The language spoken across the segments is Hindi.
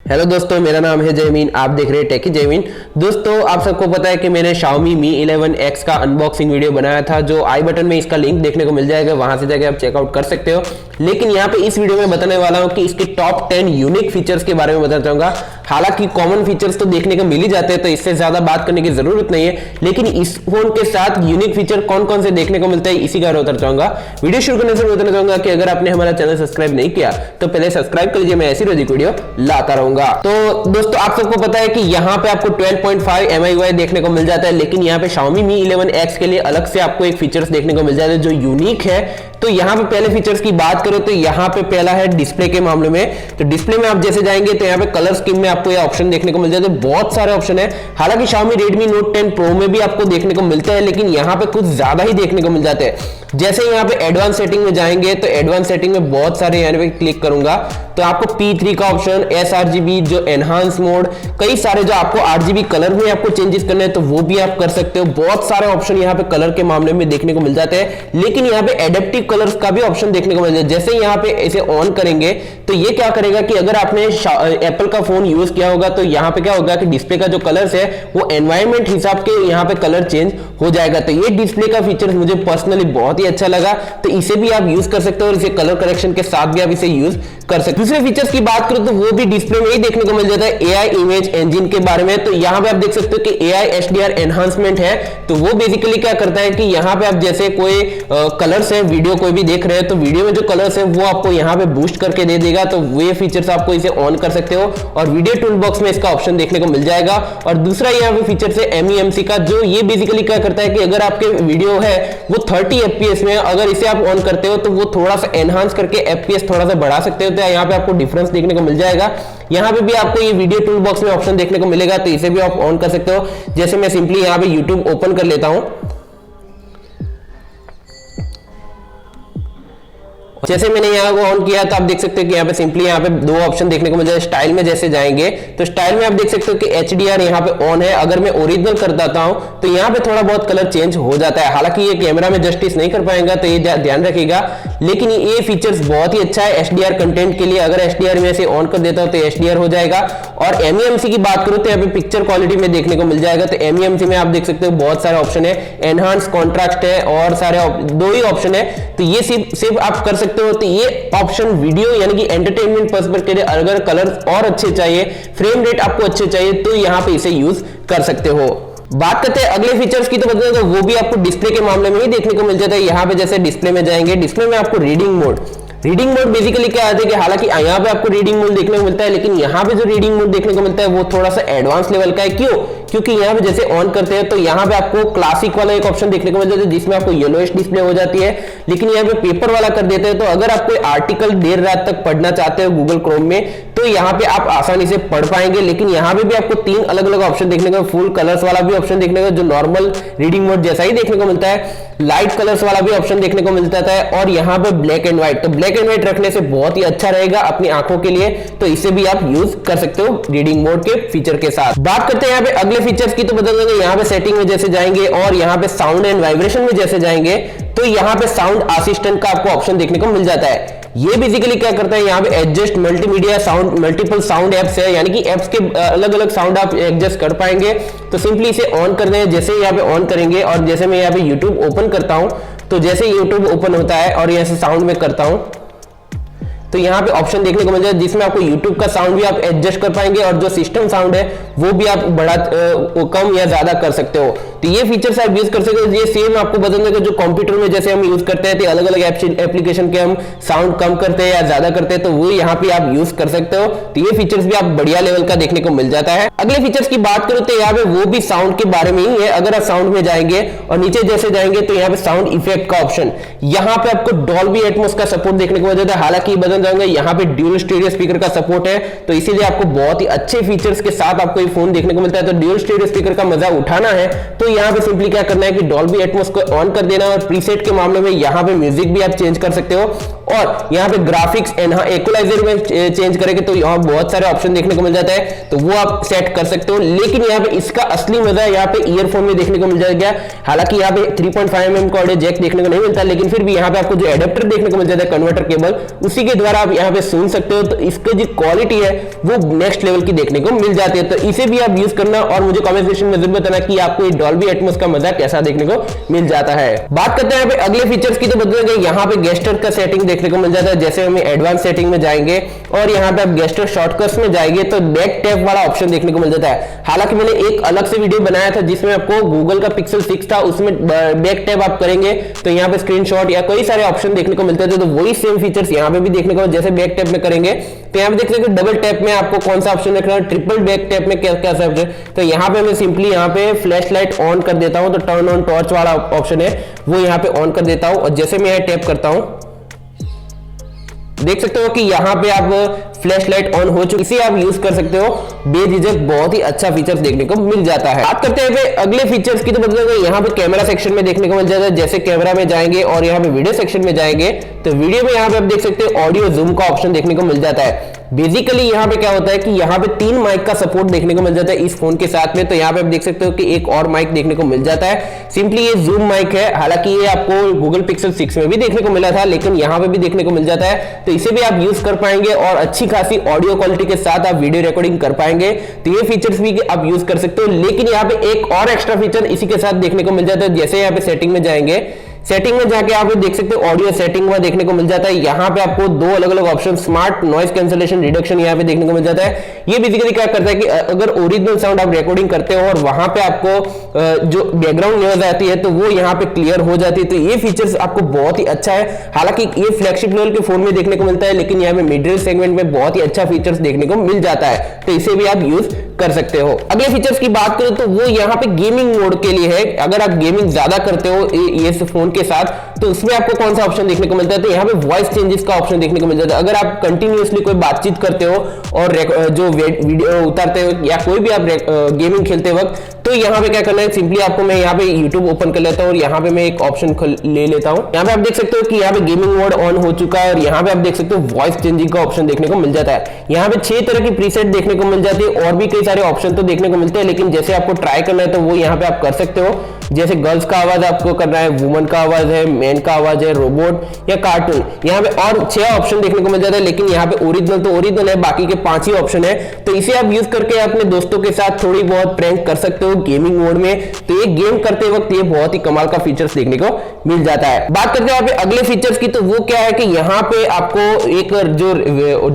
हेलो दोस्तों, मेरा नाम है जयमीन। आप देख रहे हैं टेकी जयमीन। दोस्तों, आप सबको पता है कि मैंने Xiaomi Mi 11X का अनबॉक्सिंग वीडियो बनाया था, जो आई बटन में इसका लिंक देखने को मिल जाएगा, वहां से जाके आप चेकआउट कर सकते हो। लेकिन यहाँ पे इस वीडियो में बताने वाला हूँ कि इसके टॉप 10 यूनिक फीचर्स के बारे में बताना चाहूंगा। हालांकि कॉमन फीचर्स तो देखने को मिल ही जाते हैं, तो इससे ज्यादा बात करने की जरूरत नहीं है, लेकिन इस फोन के साथ यूनिक फीचर कौन कौन से देखने को मिलता है इसी का बताना चाहूंगा। वीडियो शुरू करने से बताना चाहूंगा कि अगर आपने हमारा चैनल सब्सक्राइब नहीं किया तो पहले सब्सक्राइब कर लीजिए, मैं ऐसी रोज वीडियो लाता रहूंगा। तो दोस्तों, आप सबको पता है कि यहाँ पे आपको 12.5 MIUI देखने को मिल जाता है, लेकिन यहाँ पे Xiaomi Mi 11X के लिए अलग से आपको एक फीचर्स देखने को मिल जाता है जो यूनिक है। तो यहाँ पे पहले फीचर्स की बात करें तो यहाँ पे पहला है डिस्प्ले के मामले में। तो डिस्प्ले में आप जैसे जाएंगे तो यहाँ पे कलर स्कीम में आपको ये ऑप्शन देखने को मिल जाते हैं। बहुत सारे ऑप्शन है। हालांकि Xiaomi Redmi Note 10 Pro में भी आपको देखने को मिलते हैं, लेकिन यहाँ पे कुछ ज्यादा ही देखने को मिल जाते हैं। जैसे यहाँ पे एडवांस सेटिंग में जाएंगे तो एडवांस सेटिंग में बहुत सारे यहाँ पे क्लिक करूंगा तो आपको P3 का ऑप्शन, sRGB जो एनहांस मोड, कई सारे जो आपको RGB कलर में आपको चेंजेस करने हैं तो वो भी आप कर सकते हो। बहुत सारे ऑप्शन यहाँ पे कलर के मामले में देखने को मिल जाते हैं, लेकिन यहाँ पे एडेप्टिव कलर्स का भी ऑप्शन देखने को मिल जाता है। जैसे यहाँ पे इसे ऑन करेंगे तो ये क्या करेगा कि अगर आपने एप्पल का फोन यूज किया होगा तो यहाँ पे क्या होगा कि डिस्प्ले का जो कलर्स है वो एनवायरमेंट हिसाब के यहाँ पे कलर चेंज हो जाएगा। तो ये डिस्प्ले का फीचर मुझे पर्सनली बहुत ही अच्छा लगा, तो इसे भी आप यूज कर सकते हो और इसे कलर करेक्शन के साथ भी आप इसे यूज कर सकते हो। दूसरे फीचर्स की बात करूं तो वो भी डिस्प्ले में ही देखने को मिल जाता है, AI इमेज इंजन के बारे में। तो यहाँ पे आप देख सकते हो कि AI HDR एनहांसमेंट है। तो वो बेसिकली क्या करता है कि यहाँ पे आप जैसे कोई कलर्स है, वीडियो कोई भी देख रहे हैं तो वीडियो में जो कलर्स है वो आपको यहाँ पे बूस्ट करके दे देगा। तो वो फीचर्स आपको इसे ऑन कर सकते हो और वीडियो टूल बॉक्स में इसका ऑप्शन देखने को मिल जाएगा। और दूसरा यहाँ पे फीचर है MEMC का, जो ये बेसिकली क्या करता है कि अगर आपके वीडियो है वो 30 FPS में, अगर इसे आप ऑन करते हो तो वो थोड़ा सा एनहांस करके FPS थोड़ा सा बढ़ा सकते हो। तो यहाँ पे आपको डिफरेंस देखने को मिल जाएगा। यहाँ पे भी आपको ये वीडियो टूल बॉक्स में ऑप्शन देखने को मिलेगा, तो इसे भी आप ऑन कर सकते हो। जैसे मैं सिंपली यहाँ पे YouTube ओपन कर लेता हूं। जैसे मैंने यहाँ को ऑन किया तो आप देख सकते हो कि यहाँ पे सिंपली यहाँ पे दो ऑप्शन देखने को मिल जाए। स्टाइल में जैसे जाएंगे तो स्टाइल में आप देख सकते हो कि HDR यहाँ पे ऑन है। अगर मैं ओरिजिनल कर देता हूं तो यहाँ पे थोड़ा बहुत कलर चेंज हो जाता है। हालांकि ये कैमरा में जस्टिस नहीं कर पाएगा, तो ये ध्यान रखिएगा, लेकिन ये फीचर्स बहुत ही अच्छा है HDR कंटेंट के लिए। अगर HDR में से ऑन कर देता हूं तो HDR हो जाएगा। और MEMC की बात करूं तो यहाँ पे पिक्चर क्वालिटी में देखने को मिल जाएगा। तो MEMC में आप देख सकते हो बहुत सारे ऑप्शन है, एनहांस कॉन्ट्रास्ट है और सारे दो ही ऑप्शन है। तो ये सिर्फ आप कर सकते हो। तो ये ऑप्शन वीडियो यानी कि एंटरटेनमेंट पर्पस के लिए, अगर कलर और अच्छे चाहिए, फ्रेम रेट आपको अच्छे चाहिए, तो यहाँ पे इसे यूज कर सकते हो। बात करते हैं अगले फीचर्स की, तो बता दो वो भी आपको डिस्प्ले के मामले में ही देखने को मिल जाता है। यहाँ पे जैसे डिस्प्ले में जाएंगे, डिस्प्ले में आपको रीडिंग मोड बेसिकली क्या आता है कि हालांकि यहाँ पे आपको रीडिंग मोड देखने को मिलता है, लेकिन यहाँ पे जो रीडिंग मोड देखने को मिलता है वो थोड़ा सा एडवांस लेवल का है। क्योंकि यहाँ पे जैसे ऑन करते हैं तो यहाँ पे आपको क्लासिक वाला एक ऑप्शन देखने को मिल जाता है जिसमें आपको येलोइश डिस्प्ले हो जाती है, लेकिन यहाँ पे पेपर वाला कर देते हैं। तो अगर आप कोई आर्टिकल देर रात तक पढ़ना चाहते हो गूगल क्रोम में तो यहाँ पे आप आसानी से पढ़ पाएंगे। लेकिन यहाँ पे भी आपको 3 अलग अलग ऑप्शन देखने को, फुल कलर्स वाला भी ऑप्शन देखने को जो नॉर्मल रीडिंग मोड जैसा ही देखने को मिलता है, लाइट कलर्स वाला भी ऑप्शन देखने को मिलता है, और यहाँ पे ब्लैक एंड व्हाइट। तो ब्लैक एंड व्हाइट रखने से बहुत ही अच्छा रहेगा अपनी आंखों के लिए, तो इसे भी आप यूज कर सकते हो रीडिंग मोड के फीचर के साथ। बात करते हैं यहाँ पे अगले फीचर्स की, तो बता देंगे यहाँ पे सेटिंग में जैसे जाएंगे और यहाँ पे साउंड एंड वाइब्रेशन में जैसे जाएंगे तो यहाँ पे साउंड असिस्टेंट का आपको ऑप्शन देखने को मिल जाता है। ये बेसिकली क्या करता है, यहाँ पे adjust multimedia sound, multiple sound apps है, यानी कि एप्स के अलग अलग साउंड आप एडजस्ट कर पाएंगे। तो सिंपली इसे ऑन कर दें। जैसे यहाँ पे ऑन करेंगे और जैसे मैं यहाँ पे यूट्यूब ओपन करता हूं तो जैसे यूट्यूब ओपन होता है और यहाँ से साउंड में करता हूं तो यहाँ पे ऑप्शन देखने को मिल जाए जिसमें आपको YouTube का साउंड भी आप एडजस्ट कर पाएंगे और जो सिस्टम साउंड है वो भी आप बड़ा कम या ज्यादा कर सकते हो। तो ये फीचर्स आप यूज कर सकते हो। ये सेम आपको बता देंगे जो कंप्यूटर में जैसे हम यूज करते हैं तो अलग अलग एप्लीकेशन के हम साउंड कम करते हैं या ज्यादा करते हैं, तो वो यहाँ पे आप यूज कर सकते हो। तो ये फीचर्स भी आप बढ़िया लेवल का देखने को मिल जाता है। अगले फीचर्स की बात करो तो यहाँ पे वो भी साउंड के बारे में ही है। अगर आप साउंड में जाएंगे और नीचे जैसे जाएंगे तो यहाँ पे साउंड इफेक्ट का ऑप्शन, यहाँ पे आपको डॉल्बी एटमॉस का सपोर्ट देखने को मिल जाता है। हालांकि बदल जाएंगे, यहाँ पे ड्यूल स्टीरियो स्पीकर का सपोर्ट है, तो इसीलिए आपको बहुत ही अच्छे फीचर्स के साथ आपको ये फोन देखने को मिलता है। तो ड्यूल स्टीरियो स्पीकर का मजा उठाना है तो यहाँ पे सिंपली क्या करना है कि डॉल्बी एटमॉस को ऑन कर देना और प्रीसेट के मामले में यहाँ पे म्यूजिक भी आप चेंज कर सकते हो और यहाँ पे ग्राफिक्स इक्वलाइजर में चेंज करेंगे तो यहाँ बहुत सारे ऑप्शन देखने को मिल जाता है, तो वो आप सेट कर सकते हो। लेकिन यहाँ पे इसका असली मजा यहाँ पे ईयरफोन में देखने को मिल जाएगा। हालांकि यहाँ पे 3.5mm का ऑडियो जैक देखने को नहीं मिलता, लेकिन फिर भी यहाँ पे आपको जो एडेप्टर देखने को मिल जाता है कन्वर्टर केबल, उसी के द्वारा आप यहाँ पे सुन सकते हो। तो इसकी जो क्वालिटी है वो नेक्स्ट लेवल की देखने को मिल जाती है। तो इसे भी आप यूज करना और मुझे कमेंट सेक्शन में जरूर बताना कि आपको डॉल्बी एटमॉस का मजा कैसा देखने को मिल जाता है। बात करते हैं यहाँ पे अगले फीचर्स की, तो बदलेंगे यहाँ पे गेस्टर का सेटिंग देखने को मिल जाता है। जैसे हम एडवांस सेटिंग में जाएंगे और यहाँ पे आप गेस्टर शॉर्टकट्स में जाएंगे तो बैक टैप वाला ऑप्शन देखने को मिल जाता है। हालांकि मैंने एक अलग से वीडियो बनाया था जिसमें आपको गूगल का पिक्सल 6 था, उसमें बैक टैप आप करेंगे तो यहाँ पे स्क्रीनशॉट या कई सारे ऑप्शन देखने को मिलते थे। तो वही सेम फीचर्स यहाँ पे भी देखने को, जैसे बैक टैप में करेंगे तो यहाँ पे देख सकते डबल टैप में आपको कौन सा ऑप्शन रखना है, ट्रिपल बैक टैप में क्या क्या ऑप्शन। तो यहाँ पे मैं सिंपली यहाँ पे फ्लैश लाइट ऑन कर देता हूँ, तो टर्न ऑन टॉर्च वाला ऑप्शन है वो यहाँ पे ऑन कर देता हूँ। और जैसे मैं टैप करता हूँ देख सकते हो कि यहाँ पे आप फ्लैश लाइट ऑन हो चुकी, इसे आप यूज कर सकते हो बेझिझक, बहुत ही अच्छा फीचर्स देखने को मिल जाता है। बात करते हैं अगले फीचर्स की, तो मतलब यहाँ पे कैमरा सेक्शन में देखने को मिल जाता है। जैसे कैमरा में जाएंगे और यहाँ पे वीडियो सेक्शन में जाएंगे तो वीडियो में यहाँ पे आप देख सकते हो ऑडियो जूम का ऑप्शन देखने को मिल जाता है। बेसिकली यहाँ पे क्या होता है कि यहाँ पे 3 माइक का सपोर्ट देखने को मिल जाता है इस फोन के साथ में। तो यहाँ पे आप देख सकते हो कि एक और माइक देखने को मिल जाता है, सिंपली ये जूम माइक है। हालांकि ये आपको गूगल पिक्सल 6 में भी देखने को मिला था, लेकिन यहाँ पे भी देखने को मिल जाता है। तो इसे भी आप यूज कर पाएंगे और अच्छी खासी ऑडियो क्वालिटी के साथ आप वीडियो रिकॉर्डिंग कर पाएंगे। तो ये फीचर्स भी आप यूज कर सकते हो। लेकिन यहाँ पे एक और एक्स्ट्रा फीचर इसी के साथ देखने को मिल जाता है। जैसे यहाँ पे सेटिंग में जाएंगे, सेटिंग में जाके आप देख सकते हो ऑडियो सेटिंग में देखने को मिल जाता है। यहाँ पे आपको 2 अलग अलग option, smart noise cancellation reduction यहाँ पे देखने को मिल जाता है। ये बेसिकली क्या करता है कि अगर ओरिजिनल साउंड आप रिकॉर्डिंग करते हो और वहां पे आपको जो बैकग्राउंड नॉइज आती है तो वो यहाँ पे क्लियर हो जाती है। तो ये फीचर्स आपको बहुत ही अच्छा है। हालांकि ये फ्लैगशिप लेवल के फोन में देखने को मिलता है, लेकिन यहाँ पे मिड रेंज सेगमेंट में बहुत ही अच्छा फीचर्स देखने को मिल जाता है। तो इसे भी आप यूज कर सकते हो। अगले फीचर्स की बात करें तो वो यहाँ पे गेमिंग मोड के लिए है। अगर आप गेमिंग ज्यादा करते हो ये फोन के साथ तो उसमें आपको कौन सा ऑप्शन देखने को मिलता है, तो यहाँ पे वॉइस चेंजेस का ऑप्शन देखने को मिल जाता है। अगर आप कंटिन्यूअसली कोई बातचीत करते हो और जो वीडियो उतारते हो या कोई भी आप गेमिंग खेलते वक्त, तो यहाँ पे क्या करना है, सिंपली आपको मैं यहाँ पे YouTube ओपन कर लेता हूँ और यहाँ पे मैं एक ऑप्शन ले लेता हूँ। यहाँ पे आप देख सकते हो कि यहाँ पे गेमिंग मोड ऑन हो चुका है और यहाँ पे आप देख सकते हो वॉइस चेंजिंग का ऑप्शन देखने को मिल जाता है। यहाँ पे 6 तरह की प्रीसेट देखने को मिल जाती है और भी कई सारे ऑप्शन तो देखने को मिलते हैं, लेकिन जैसे आपको ट्राई करना है तो वो यहाँ पे आप कर सकते हो। जैसे गर्ल्स का आवाज आपको करना है, वुमन का आवाज है, मैन का आवाज है, रोबोट या कार्टून, यहाँ पे और 6 ऑप्शन देखने को मिल जाता है। लेकिन यहाँ पे ओरिजिनल तो ओरिजिनल है, बाकी के 5 ही ऑप्शन है। तो इसे आप यूज करके अपने दोस्तों के साथ थोड़ी बहुत प्रैंक कर सकते हो गेमिंग मोड में। तो ये गेम करते वक्त ये बहुत ही कमाल का फीचर्स देखने को मिल जाता है। बात करते हैं यहाँ पे अगले फीचर्स की, तो वो क्या है कि यहाँ पे आपको एक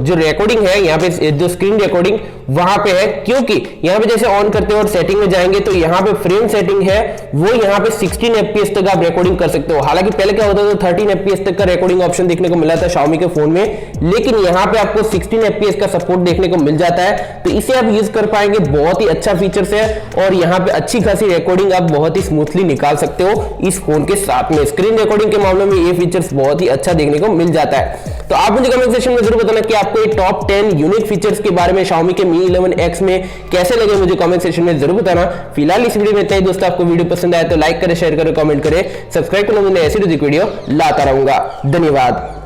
जो रिकॉर्डिंग है, यहाँ पे जो स्क्रीन रिकॉर्डिंग वहां पे है, क्योंकि यहाँ पे जैसे ऑन करते हो और सेटिंग में जाएंगे तो यहाँ पे फ्रेम सेटिंग है वो यहाँ पे 16 FPS तक आप रिकॉर्डिंग कर सकते हो। हालांकि पहले क्या होता था 13 FPS तक का रिकॉर्डिंग ऑप्शन देखने को मिला था Xiaomi के फोन में, लेकिन यहाँ पे आपको 16 FPS का सपोर्ट देखने को मिल जाता है। तो इसे आप यूज कर पाएंगे, बहुत ही अच्छा फीचर्स है और यहाँ पे अच्छी खासी रिकॉर्डिंग आप बहुत ही स्मूथली निकाल सकते हो इस फोन के साथ में। स्क्रीन रिकॉर्डिंग के मामले में ये फीचर्स बहुत ही अच्छा देखने को मिल जाता है। तो आप मुझे कमेंट सेक्शन में जरूर बताना कि आपको ये टॉप 10 यूनिक फीचर्स के बारे में Xiaomi के Mi 11X में कैसे लगे, मुझे कमेंट सेक्शन में जरूर बताना। फिलहाल इस वीडियो में इतना ही दोस्तों, आपको वीडियो पसंद आया तो लाइक करें, शेयर करें, कमेंट करें, सब्सक्राइब करें। मैं ऐसी वीडियो लाता रहूंगा। धन्यवाद।